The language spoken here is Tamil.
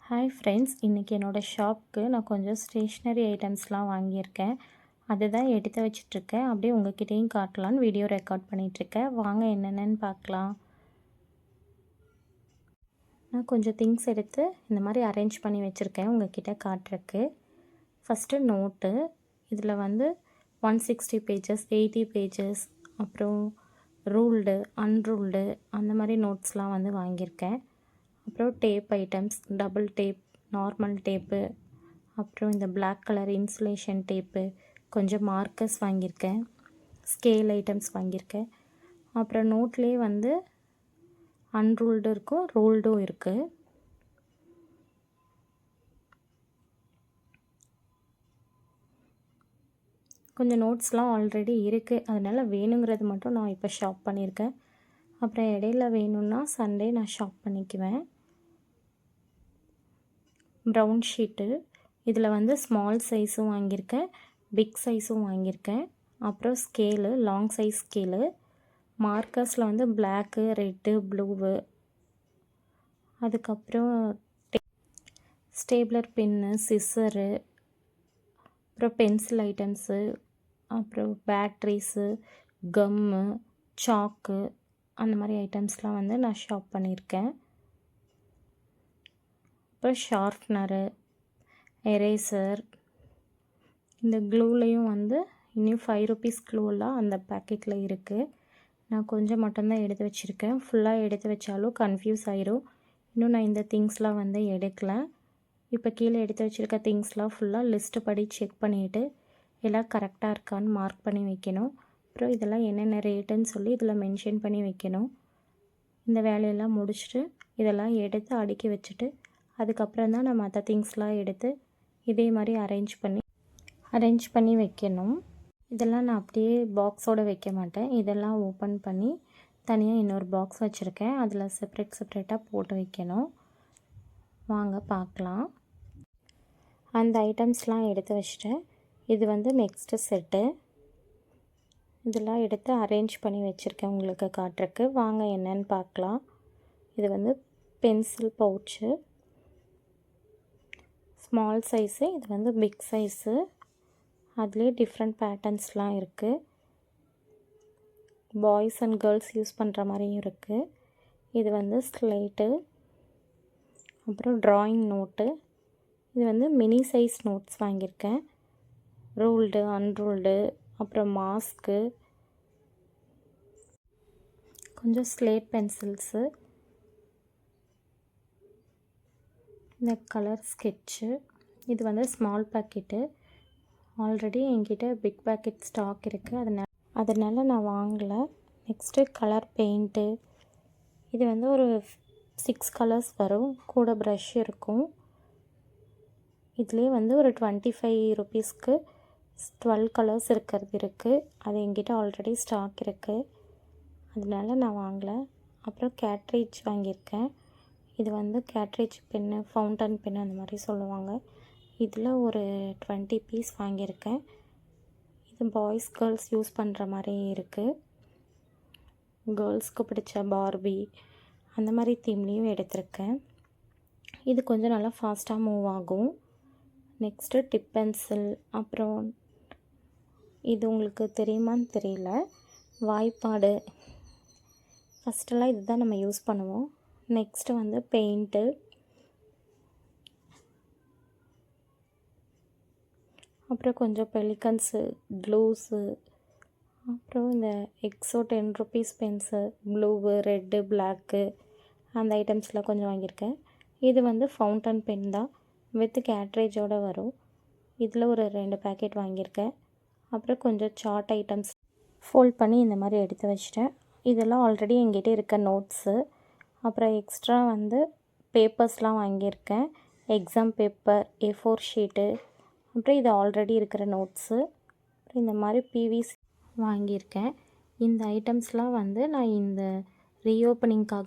ஹாய் ஃப்ரெண்ட்ஸ், இன்றைக்கி என்னோடய ஷாப்புக்கு நான் கொஞ்சம் ஸ்டேஷ்னரி ஐட்டம்ஸ்லாம் வாங்கியிருக்கேன். அதுதான் எடுத்து வச்சிட்ருக்கேன். அப்படியே உங்கள்கிட்டையும் காட்டலான்னு வீடியோ ரெக்கார்ட் பண்ணிகிட்ருக்கேன். வாங்க என்னென்னு பார்க்கலாம். நான் கொஞ்சம் திங்ஸ் எடுத்து இந்த மாதிரி அரேஞ்ச் பண்ணி வச்சுருக்கேன் உங்கள்கிட்ட காட்டுறக்கு. First note. இதில் 160 பேஜஸ், 80 பேஜஸ், அப்புறம் ரூல்டு, அன்ரூல்டு அந்த மாதிரி நோட்ஸ்லாம் வாங்கியிருக்கேன். அப்புறம் tape items, double tape, normal tape, அப்புறம் இந்த பிளாக் கலர் இன்சுலேஷன் டேப்பு, கொஞ்சம் மார்க்கர்ஸ் வாங்கியிருக்கேன், ஸ்கேல் ஐட்டம்ஸ் வாங்கியிருக்கேன். அப்புறம் நோட்லேயே அன்ரூல்டு இருக்கும், ரூல்டும் இருக்குது. கொஞ்சம் நோட்ஸ்லாம் ஆல்ரெடி இருக்குது, அதனால் வேணுங்கிறது மட்டும் நான் இப்போ ஷாப் பண்ணியிருக்கேன். அப்புறம் இடையில வேணும்னா சண்டே நான் ஷாப் பண்ணிக்குவேன். Brown sheet. இதில் ஸ்மால் சைஸும் வாங்கியிருக்கேன், பிக் சைஸும் வாங்கியிருக்கேன். அப்புறம் ஸ்கேலு, லாங் சைஸ் ஸ்கேலு. மார்க்கர்ஸில் பிளாக்கு, ரெட்டு, ப்ளூவு. அதுக்கப்புறம் ஸ்டேப்லர் பென்னு, சிஸ்ஸரு, அப்புறம் பென்சில் ஐட்டம்ஸு, அப்புறம் பேட்ரிஸு, கம்மு, சாக்கு அந்த மாதிரி ஐட்டம்ஸ்லாம் நான் ஷாப் பண்ணியிருக்கேன். அப்புறம் ஷார்ப்னரு, எரேசர், இந்த க்ளூலேயும் இன்னும் 5 ருபீஸ் க்ளூலாம் அந்த பேக்கெட்டில் இருக்குது. நான் கொஞ்சம் மட்டும்தான் எடுத்து வச்சுருக்கேன். ஃபுல்லாக எடுத்து வச்சாலும் கன்ஃபியூஸ் ஆயிரும். இன்னும் நான் இந்த திங்ஸ்லாம் எடுக்கல. இப்போ கீழே எடுத்து வச்சுருக்க திங்ஸ்லாம் ஃபுல்லாக லிஸ்ட்டு படி செக் பண்ணிவிட்டு எல்லாம் கரெக்டாக இருக்கான்னு மார்க் பண்ணி வைக்கணும். அப்புறம் இதெல்லாம் என்னென்ன ரேட்டுன்னு சொல்லி இதில் மென்ஷன் பண்ணி வைக்கணும். இந்த வேலையெல்லாம் முடிச்சுட்டு இதெல்லாம் எடுத்து அடுக்கி வச்சுட்டு அதுக்கப்புறம் தான் நான் மற்ற திங்ஸ்லாம் எடுத்து இதே மாதிரி அரேஞ்ச் பண்ணி வைக்கணும். இதெல்லாம் நான் அப்படியே பாக்ஸோடு வைக்க மாட்டேன். இதெல்லாம் ஓப்பன் பண்ணி தனியாக இன்னொரு பாக்ஸ் வச்சுருக்கேன். அதில் செப்ரேட்டாக போட்டு வைக்கணும். வாங்க பார்க்கலாம். அந்த ஐட்டம்ஸ்லாம் எடுத்து வச்சுட்டேன். இது நெக்ஸ்ட்டு செட்டு. இதெல்லாம் எடுத்து அரேஞ்ச் பண்ணி வச்சுருக்கேன் உங்களுக்கு காட்டுறக்கு. வாங்க என்னன்னு பார்க்கலாம். இது பென்சில் பவுச்சு, ஸ்மால் சைஸு. இது பிக் சைஸு. அதுலேயே டிஃப்ரெண்ட் பேட்டர்ன்ஸ்லாம் இருக்குது. பாய்ஸ் அண்ட் கேர்ள்ஸ் யூஸ் பண்ணுற மாதிரியும் இருக்குது. இது ஸ்லேட்டு, அப்புறம் ட்ராயிங் நோட்டு. இது மினி சைஸ் நோட்ஸ் வாங்கியிருக்கேன். ரூல்டு, அன்ரூல்டு, அப்புறம் மாஸ்க்கு, கொஞ்சம் ஸ்லேட் பென்சில்ஸு, இந்த கலர் ஸ்கெட்சு. இது ஸ்மால் பேக்கெட்டு. ஆல்ரெடி என்கிட்ட பிக் பேக்கெட் ஸ்டாக் இருக்குது, அதனால் நான் வாங்கலை. Next colour paint. இது ஒரு 6 கலர்ஸ் வரும். கூட ப்ரஷ் இருக்கும். இதுலேயே ஒரு 25 ருபீஸ்க்கு 12 கலர்ஸ் இருக்கிறது இருக்குது. அது என்கிட்ட ஆல்ரெடி ஸ்டாக் இருக்குது, அதனால் நான் வாங்கலை. அப்புறம் கேட்ரேஜ் வாங்கியிருக்கேன். இது கேட்ரேஜ் பென்னு, ஃபவுண்டன் பென்னு அந்த மாதிரி சொல்லுவாங்க. இதில் ஒரு 20 பீஸ் வாங்கியிருக்கேன். இது பாய்ஸ் கேர்ள்ஸ் யூஸ் பண்ணுற மாதிரி இருக்குது. கேர்ள்ஸ்க்கு பிடிச்ச பார்பி அந்த மாதிரி தீம்லேயும் எடுத்திருக்கேன். இது கொஞ்சம் நல்லா ஃபாஸ்ட்டாக மூவ் ஆகும். Next tip pencil. அப்புறம் இது உங்களுக்கு தெரியுமான்னு தெரியல, வாய்ப்பாடு. ஃபஸ்ட்டெல்லாம் இதுதான் நம்ம யூஸ் பண்ணுவோம். நெக்ஸ்ட்டு பெயிண்ட்டு, அப்புறம் கொஞ்சம் பெலிகன்ஸு, க்ளூஸு, அப்புறம் இந்த Exo 10 rupees pens, blue, red, black அந்த ஐட்டம்ஸ்லாம் கொஞ்சம் வாங்கியிருக்கேன். இது ஃபவுண்டன் பென் தான், வித் கேட்ரேஜோடு வரும். இதில் ஒரு 2 பேக்கெட் வாங்கியிருக்கேன். அப்புறம் கொஞ்சம் சார்ட் ஐட்டம்ஸ் ஃபோல்ட் பண்ணி இந்த மாதிரி எடுத்து வச்சிட்டேன். இதெல்லாம் ஆல்ரெடி என்கிட்ட இருக்க நோட்ஸு. அப்புறம் எக்ஸ்ட்ரா பேப்பர்ஸ்லாம் வாங்கியிருக்கேன். எக்ஸாம் பேப்பர், A4 ஷீட்டு, அப்புறம் இது ஆல்ரெடி இருக்கிற நோட்ஸு. அப்புறம் இந்த மாதிரி PVC வாங்கியிருக்கேன். இந்த ஐட்டம்ஸ்லாம் நான் இந்த ரீஓப்பனிங்காக